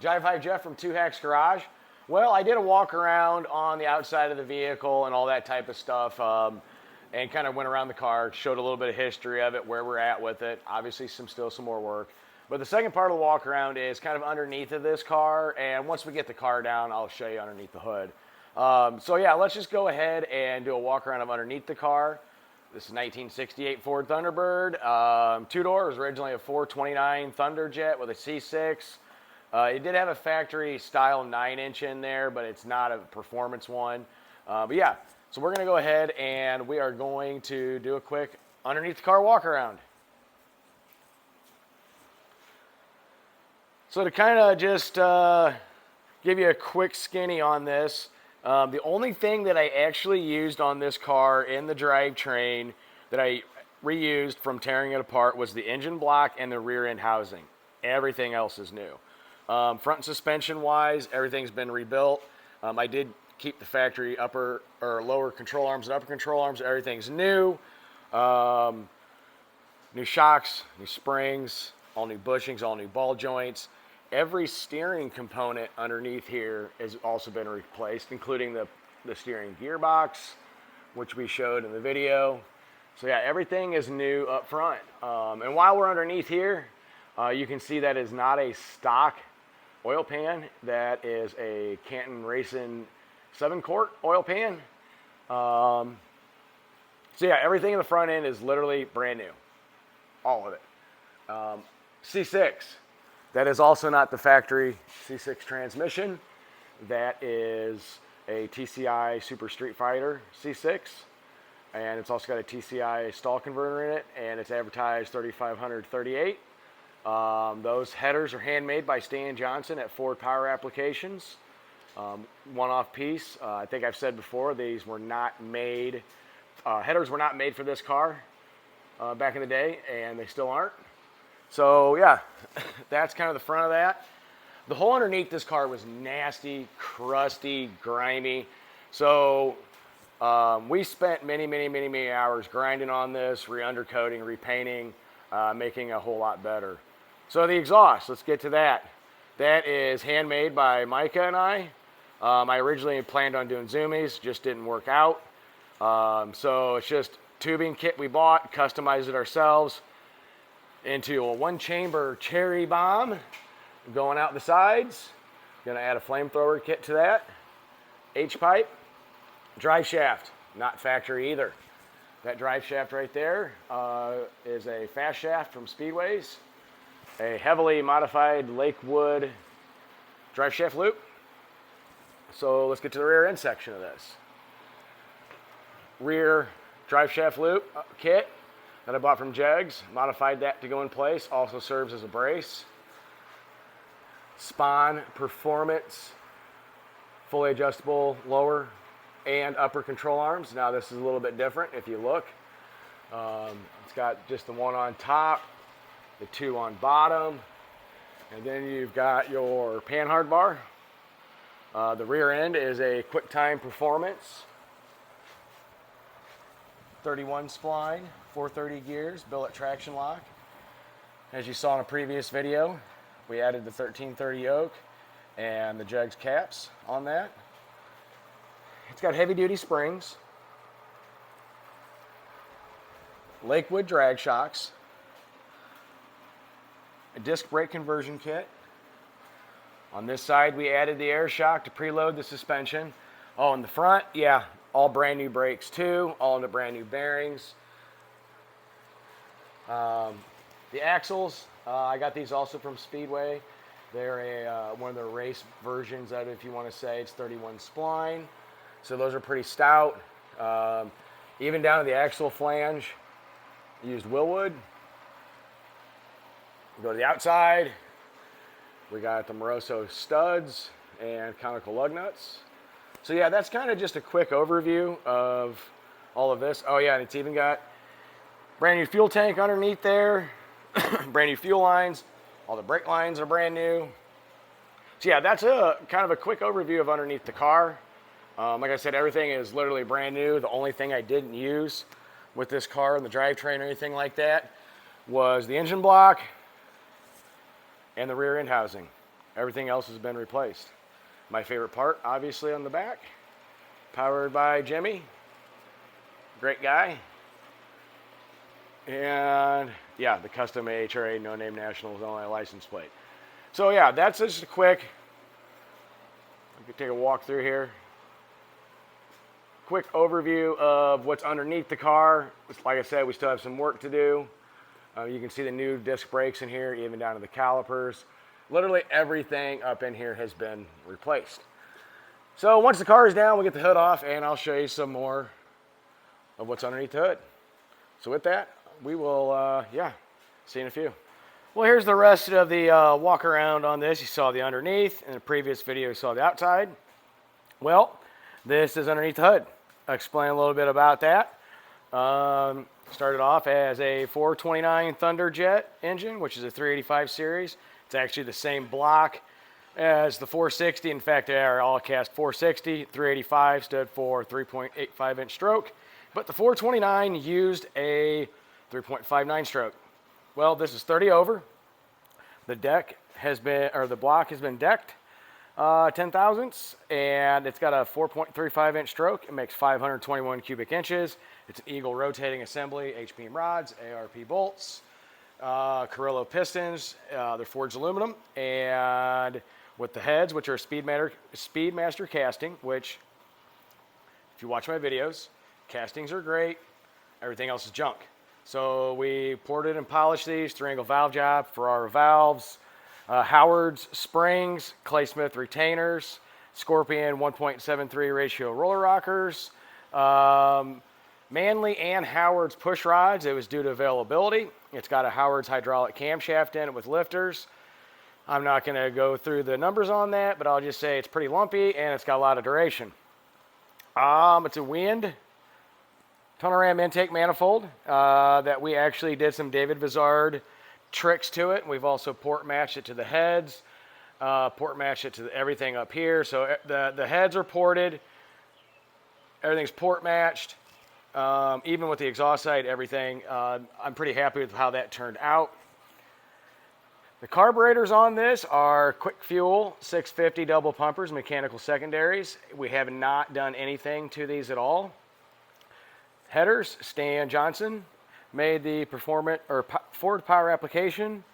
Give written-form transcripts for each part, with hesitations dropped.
Jive Hive Jeff from Two Hacks Garage. Well, I did a walk around on the outside of the vehicle and all that type of stuff, and kind of went around the car, showed a little bit of history of it, where we're at with it. Obviously, still some more work. But the second part of the walk around is kind of underneath of this car, and once we get the car down, I'll show you underneath the hood. So yeah, let's just go ahead and do a walk around of underneath the car. This is 1968 Ford Thunderbird. Two-door. It was originally a 429 Thunderjet with a C6. It did have a factory style 9-inch in there, but it's not a performance one. But yeah, so we're going to go ahead and we are going to do a quick underneath the car walk around. So to kind of just give you a quick skinny on this, the only thing that I actually used on this car in the drivetrain that I reused from tearing it apart was the engine block and the rear end housing. Everything else is new. Front suspension wise, everything's been rebuilt. I did keep the factory upper or lower control arms and upper control arms. Everything's new. New shocks, new springs, all new bushings, all new ball joints. Every steering component underneath here has also been replaced, including the steering gearbox, which we showed in the video. So yeah, everything is new up front. And while we're underneath here, you can see that is not a stock oil pan. That is a Canton Racing 7-quart oil pan. So yeah, everything in the front end is literally brand new. All of it. C6. That is also not the factory C6 transmission. That is a TCI Super Street Fighter C6. And it's also got a TCI stall converter in it, and it's advertised 3538. Those headers are handmade by Stan Johnson at Ford Power Applications. One-off piece. I think I've said before, these were not made, headers were not made for this car back in the day, and they still aren't. So yeah, that's kind of the front of that. The whole underneath this car was nasty, crusty, grimy. So we spent many hours grinding on this, re-undercoating, repainting, making a whole lot better. So the exhaust, let's get to that. That is handmade by Micah and I. I originally planned on doing zoomies, just didn't work out. So it's just tubing kit we bought, customized it ourselves into a 1-chamber cherry bomb going out the sides. Gonna add a flamethrower kit to that. H-pipe, drive shaft, not factory either. That drive shaft right there is a fast shaft from Speedways, a heavily modified Lakewood drive shaft loop. So let's get to the rear end section of this. Rear drive shaft loop kit that I bought from Jegs, modified that to go in place, also serves as a brace. Spawn Performance, fully adjustable lower and upper control arms. Now this is a little bit different if you look. It's got just the one on top, the two on bottom, and then you've got your panhard bar. The rear end is a QuickTime Performance 31 spline, 430 gears, billet traction lock. As you saw in a previous video, we added the 1330 yoke and the Jegs caps on that. It's got heavy duty springs, Lakewood drag shocks, a disc brake conversion kit. On this side, we added the air shock to preload the suspension. Oh, in the front, yeah, all brand new brakes too, all in the brand new bearings. The axles, I got these also from Speedway. They're one of the race versions of it, if you want to say. It's 31 spline, so those are pretty stout. Even down to the axle flange, used Willwood. We go to the outside. We got the Moroso studs and conical lug nuts. So yeah, that's kind of just a quick overview of all of this. Oh yeah, and it's even got brand new fuel tank underneath there, brand new fuel lines. All the brake lines are brand new. So yeah, that's a kind of a quick overview of underneath the car. Like I said, everything is literally brand new. The only thing I didn't use with this car and the drivetrain or anything like that was the engine block and the rear end housing. Everything else has been replaced. My favorite part, obviously, on the back, powered by Jimmy. Great guy. And yeah, the custom AHRA No Name National Illinois license plate. So yeah, that's just a quick, we could take a walk through here. Quick overview of what's underneath the car. Like I said, we still have some work to do. You can see the new disc brakes in here, even down to the calipers. Literally everything up in here has been replaced. So once the car is down, we'll get the hood off and I'll show you some more of what's underneath the hood. So with that, we will, see you in a few. Well, here's the rest of the walk around on this. You saw the underneath. In the previous video, you saw the outside. Well, this is underneath the hood. I'll explain a little bit about that. Started off as a 429 Thunderjet engine, which is a 385 series. It's actually the same block as the 460. In fact, they are all cast 460. 385 stood for 3.85 inch stroke, but the 429 used a 3.59 stroke. Well, this is 30 over. The deck has been, or the block has been decked 10 thousandths, and it's got a 4.35 inch stroke. It makes 521 cubic inches. It's an Eagle rotating assembly, H-beam rods, ARP bolts, Carrillo pistons. They're forged aluminum, and with the heads, which are Speedmaster casting, which, if you watch my videos, castings are great. Everything else is junk. So we ported and polished these, 3-angle valve job, Ferrara valves, Howard's springs, Clay Smith retainers, Scorpion 1.73 ratio roller rockers, Manley and Howard's push rods. It was due to availability. It's got a Howard's hydraulic camshaft in it with lifters. I'm not going to go through the numbers on that, but I'll just say it's pretty lumpy and it's got a lot of duration. It's a wind tunnel ram intake manifold that we actually did some David Vizard tricks to it. We've also port matched it to the heads, port matched it to everything up here. So the heads are ported, everything's port matched, even with the exhaust side, everything. I'm pretty happy with how that turned out. The carburetors on this are quick fuel 650 double pumpers, mechanical secondaries. We have not done anything to these at all. Headers, Stan Johnson made the Ford Power application.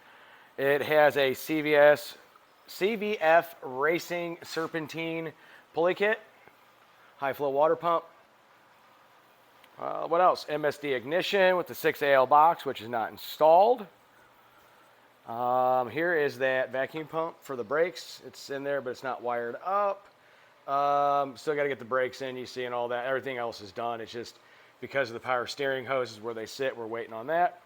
It has a CVF Racing Serpentine pulley kit, high flow water pump. What else? MSD ignition with the 6AL box, which is not installed. Here is that vacuum pump for the brakes. It's in there, but it's not wired up. Still got to get the brakes in, you see, and all that. Everything else is done. It's just because of the power steering hoses where they sit, we're waiting on that.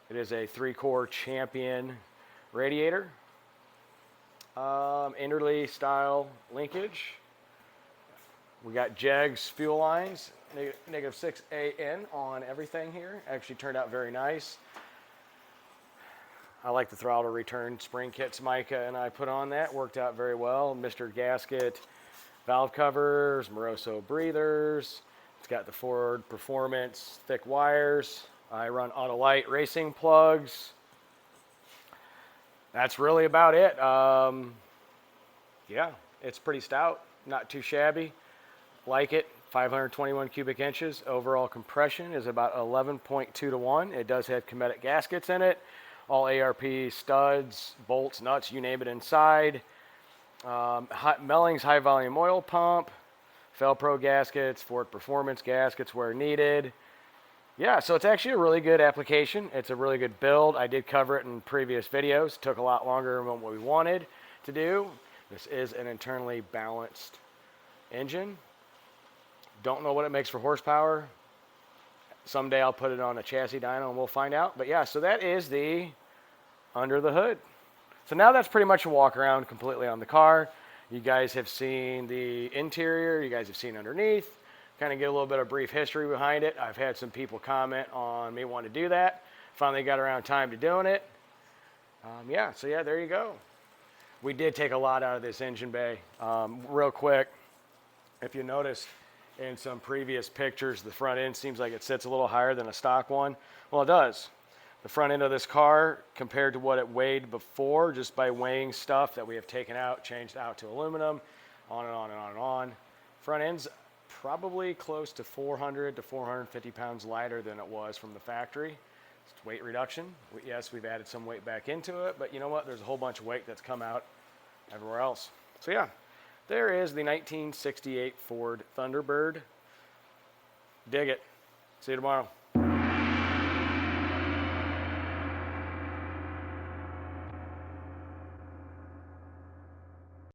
It is a 3-core Champion radiator. Enderley style linkage. We got Jegs fuel lines, negative 6 AN on everything here. Actually turned out very nice. I like the throttle return spring kits Micah and I put on that. Worked out very well. Mr. Gasket valve covers, Moroso breathers. It's got the Ford Performance thick wires. I run Autolite racing plugs. That's really about it. Yeah, it's pretty stout, not too shabby. Like it, 521 cubic inches. Overall compression is about 11.2 to 1. It does have Cometic gaskets in it. All ARP studs, bolts, nuts, you name it inside. Melling's high volume oil pump. Felpro gaskets, Ford Performance gaskets where needed. Yeah, so it's actually a really good application. It's a really good build. I did cover it in previous videos. It took a lot longer than what we wanted to do. This is an internally balanced engine. Don't know what it makes for horsepower. Someday I'll put it on a chassis dyno and we'll find out. But yeah, so that is the under the hood. So now that's pretty much a walk around completely on the car. You guys have seen the interior. You guys have seen underneath. Kind of get a little bit of brief history behind it. I've had some people comment on me wanting to do that. Finally got around time to doing it. Yeah, so yeah, there you go. We did take a lot out of this engine bay. Real quick, if you notice in some previous pictures, the front end seems like it sits a little higher than a stock one. Well, it does. the front end of this car compared to what it weighed before, just by weighing stuff that we have taken out, changed out to aluminum, on and on and on and on. Front end's probably close to 400 to 450 pounds lighter than it was from the factory. It's weight reduction. Yes, we've added some weight back into it, but you know what? There's a whole bunch of weight that's come out everywhere else. So yeah, there is the 1968 Ford Thunderbird. Dig it. See you tomorrow.